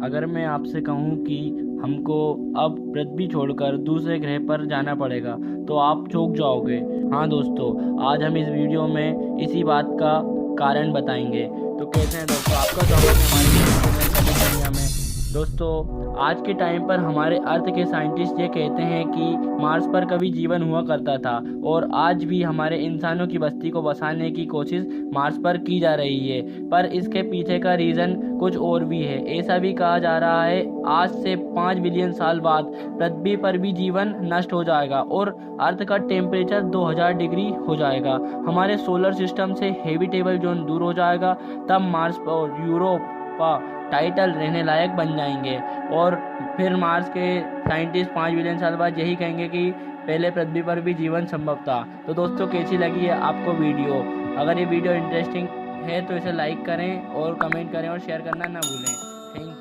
अगर मैं आपसे कहूँ कि हमको अब पृथ्वी छोड़कर दूसरे ग्रह पर जाना पड़ेगा तो आप चौंक जाओगे। हाँ दोस्तों, आज हम इस वीडियो में इसी बात का कारण बताएंगे। तो कैसे हैं दोस्तों, आपका स्वागत है हमारे यूट्यूब चैनल सभी दुनिया में। दोस्तों, आज के टाइम पर हमारे अर्थ के साइंटिस्ट ये कहते हैं कि मार्स पर कभी जीवन हुआ करता था और आज भी हमारे इंसानों की बस्ती को बसाने की कोशिश मार्स पर की जा रही है। पर इसके पीछे का रीज़न कुछ और भी है। ऐसा भी कहा जा रहा है आज से 5 बिलियन साल बाद पृथ्वी पर भी जीवन नष्ट हो जाएगा और अर्थ का टेम्परेचर 2000 डिग्री हो जाएगा। हमारे सोलर सिस्टम से हैबिटेबल जोन दूर हो जाएगा। तब मार्स और यूरोप टाइटल रहने लायक बन जाएंगे और फिर मार्स के साइंटिस्ट 5 बिलियन साल बाद यही कहेंगे कि पहले पृथ्वी पर भी जीवन संभव था। तो दोस्तों, कैसी लगी है आपको वीडियो? अगर ये वीडियो इंटरेस्टिंग है तो इसे लाइक करें और कमेंट करें और शेयर करना ना भूलें। Thank you.